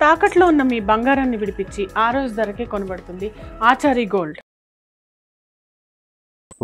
తాకట్లో ఉన్న మీ బంగారాన్ని విడిపించి ఆ రోజు ధరకే కొనబడుతుంది ఆచారి గోల్డ్.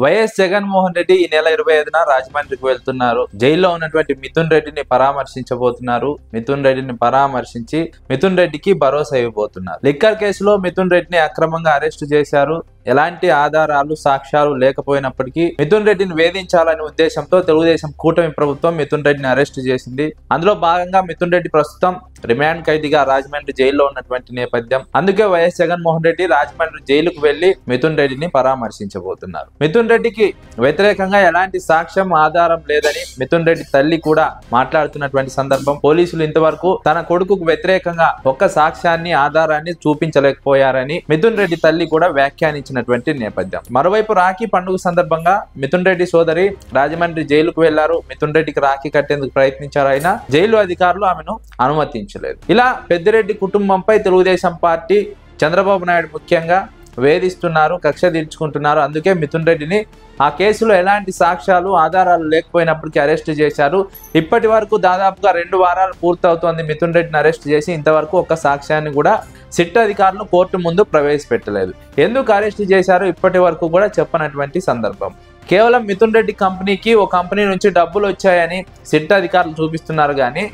వైఎస్ జగన్మోహన్ రెడ్డి ఈ నెల 25న రాజమండ్రికి వెళ్తున్నారు. జైల్లో ఉన్నటువంటి మిథున్ రెడ్డిని పరామర్శించబోతున్నారు. మిథున్ రెడ్డిని పరామర్శించి మిథున్ రెడ్డికి భరోసా ఇవ్వబోతున్నారు. లిక్కర్ కేసులో మిథున్ రెడ్డిని అక్రమంగా అరెస్టు చేశారు. ఎలాంటి ఆధారాలు సాక్ష్యాలు లేకపోయినప్పటికీ మిథున్ రెడ్డిని వేధించాలనే ఉద్దేశంతో తెలుగుదేశం కూటమి ప్రభుత్వం మిథున్ రెడ్డిని అరెస్టు చేసింది. అందులో భాగంగా మిథున్ రెడ్డి ప్రస్తుతం రిమాండ్ ఖైదీగా రాజమండ్రి జైల్లో ఉన్నటువంటి నేపథ్యం. అందుకే వైఎస్ జగన్మోహన్ రెడ్డి రాజమండ్రి జైలుకు వెళ్లి మిథున్ రెడ్డిని పరామర్శించబోతున్నారు. మిథున్ రెడ్డికి వ్యతిరేకంగా ఎలాంటి సాక్ష్యం ఆధారం లేదని మిథున్ రెడ్డి తల్లి కూడా మాట్లాడుతున్నటువంటి సందర్భం. పోలీసులు ఇంతవరకు తన కొడుకుకు వ్యతిరేకంగా ఒక్క సాక్ష్యాన్ని ఆధారాన్ని చూపించలేకపోయారని మిథున్ రెడ్డి తల్లి కూడా వ్యాఖ్యానించారు. నేపథ్యం. మరోవైపు రాఖీ పండుగ సందర్భంగా మిథున్ రెడ్డి సోదరి రాజమండ్రి జైలుకు వెళ్లారు. మిథున్ రెడ్డికి రాఖీ కట్టేందుకు ప్రయత్నించారు. అయినా జైలు అధికారులు ఆమెను అనుమతించలేదు. ఇలా పెద్దిరెడ్డి కుటుంబంపై తెలుగుదేశం పార్టీ చంద్రబాబు నాయుడు ముఖ్యంగా వేధిస్తున్నారు, కక్ష తీర్చుకుంటున్నారు. అందుకే మిథున్ రెడ్డిని ఆ కేసులో ఎలాంటి సాక్ష్యాలు ఆధారాలు లేకపోయినప్పటికీ అరెస్ట్ చేశారు. ఇప్పటి వరకు దాదాపుగా 2 వారాలు పూర్తవుతోంది మిథున్ రెడ్డిని అరెస్ట్ చేసి. ఇంతవరకు ఒక్క సాక్ష్యాన్ని కూడా సిట్ అధికారులు కోర్టు ముందు ప్రవేశపెట్టలేదు. ఎందుకు అరెస్ట్ చేశారో ఇప్పటి వరకు కూడా చెప్పనటువంటి సందర్భం. కేవలం మిథున్ రెడ్డి కంపెనీకి ఓ కంపెనీ నుంచి డబ్బులు వచ్చాయని సిట్ అధికారులు చూపిస్తున్నారు కానీ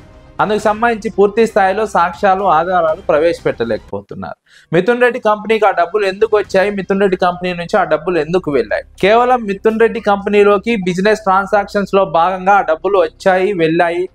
అందుకు సంబంధించి పూర్తి స్థాయిలో సాక్ష్యాలు ఆధారాలు ప్రవేశపెట్టలేకపోతున్నారు. మిథున్ రెడ్డి కంపెనీకి ఆ డబ్బులు ఎందుకు వచ్చాయి, మిథున్ రెడ్డి కంపెనీ నుంచి ఆ డబ్బులు ఎందుకు వెళ్ళాయి, కేవలం మిథున్ రెడ్డి కంపెనీలోకి బిజినెస్ ట్రాన్సాక్షన్స్ లో భాగంగా ఆ డబ్బులు వచ్చాయి వెళ్ళాయి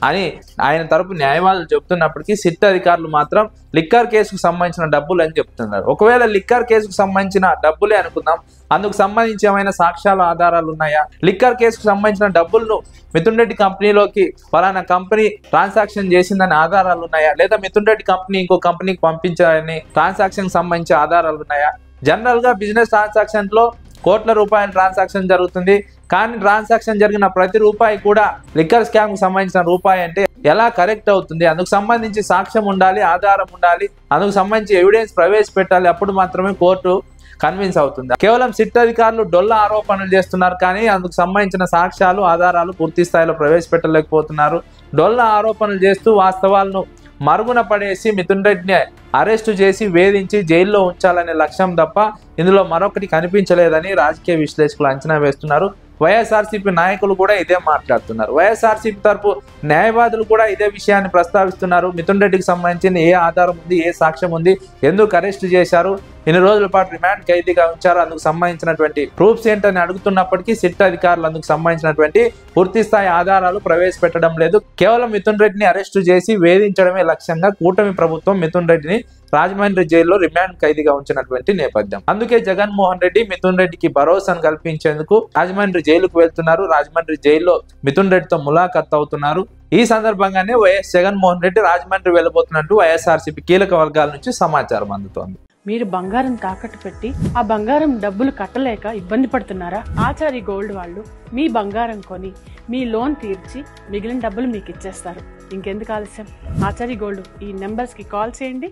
అని ఆయన తరపు న్యాయవాదులు చెప్తున్నప్పటికీ సిట్ అధికారులు మాత్రం లిక్కర్ కేసుకు సంబంధించిన డబ్బులు అని చెప్తున్నారు. ఒకవేళ లిక్కర్ కేసుకు సంబంధించిన డబ్బులే అనుకుందాం, అందుకు సంబంధించి ఏమైనా సాక్ష్యాలు ఆధారాలు ఉన్నాయా? లిక్కర్ కేసుకు సంబంధించిన డబ్బులను మిథున్ రెడ్డి కంపెనీలోకి ఫలానా కంపెనీ ట్రాన్సాక్షన్ చేసిందని ఆధారాలు ఉన్నాయా? లేదా మిథున్ రెడ్డి కంపెనీ ఇంకో కంపెనీకి పంపించాలని ట్రాన్సాక్షన్ సంబంధించి ఆధారాలు ఉన్నాయా? జనరల్ గా బిజినెస్ ట్రాన్సాక్షన్ లో కోట్ల రూపాయల ట్రాన్సాక్షన్ జరుగుతుంది. కానీ ట్రాన్సాక్షన్ జరిగిన ప్రతి రూపాయి కూడా లిక్కర్ స్కామ్ కు సంబంధించిన రూపాయి అంటే ఎలా కరెక్ట్ అవుతుంది? అందుకు సంబంధించి సాక్ష్యం ఉండాలి, ఆధారం ఉండాలి, అందుకు సంబంధించి ఎవిడెన్స్ ప్రవేశపెట్టాలి. అప్పుడు మాత్రమే కోర్టు కన్విన్స్ అవుతుంది. కేవలం సిట్ అధికారులు డొల్ల ఆరోపణలు చేస్తున్నారు కానీ అందుకు సంబంధించిన సాక్ష్యాలు ఆధారాలు పూర్తి స్థాయిలో ప్రవేశపెట్టలేకపోతున్నారు. డొల్ల ఆరోపణలు చేస్తూ వాస్తవాలను మరుగున పడేసి మిథున్ రెడ్డిని అరెస్టు చేసి వేధించి జైల్లో ఉంచాలనే లక్ష్యం తప్ప ఇందులో మరొకటి కనిపించలేదని రాజకీయ విశ్లేషకులు అంచనా వేస్తున్నారు. వైఎస్ఆర్సీపీ నాయకులు కూడా ఇదే మాట్లాడుతున్నారు. వైఎస్ఆర్సీపీ తరపు న్యాయవాదులు కూడా ఇదే విషయాన్ని ప్రస్తావిస్తున్నారు. మిథున్ రెడ్డికి సంబంధించిన ఏ ఆధారం ఉంది, ఏ సాక్ష్యం ఉంది, ఎందుకు అరెస్ట్ చేశారు, ఇన్ని రోజుల పాటు రిమాండ్ ఖైదీగా ఉంచారు, అందుకు సంబంధించినటువంటి ప్రూఫ్స్ ఏంటని అడుగుతున్నప్పటికీ సిట్ అధికారులు అందుకు సంబంధించినటువంటి పూర్తి స్థాయి ఆధారాలు ప్రవేశపెట్టడం లేదు. కేవలం మిథున్ రెడ్డిని అరెస్టు చేసి వేధించడమే లక్ష్యంగా కూటమి ప్రభుత్వం మిథున్ రెడ్డిని రాజమండ్రి జైల్లో రిమాండ్ ఖైదీగా ఉంచినటువంటి నేపథ్యం. అందుకే జగన్మోహన్ రెడ్డి మిథున్ రెడ్డికి భరోసాను కల్పించేందుకు రాజమండ్రి జైలుకు వెళ్తున్నారు. రాజమండ్రి జైల్లో మిథున్ రెడ్డితో ములాఖత్ అవుతున్నారు. ఈ సందర్భంగానే వైఎస్ జగన్మోహన్ రెడ్డి రాజమండ్రి వెళ్ళబోతున్నట్టు వైఎస్ఆర్సీపీ కీలక వర్గాల నుంచి సమాచారం అందుతోంది. మీరు బంగారం తాకట్టు పెట్టి ఆ బంగారం డబ్బులు కట్టలేక ఇబ్బంది పడుతున్నారా? ఆచారి గోల్డ్ వాళ్ళు మీ బంగారం కొని మీ లోన్ తీర్చి మిగిలిన డబ్బులు మీకు ఇచ్చేస్తారు. ఇంకెందుకు ఆలస్యం? ఆచారి గోల్డ్ ఈ నెంబర్స్ కి కాల్ చేయండి.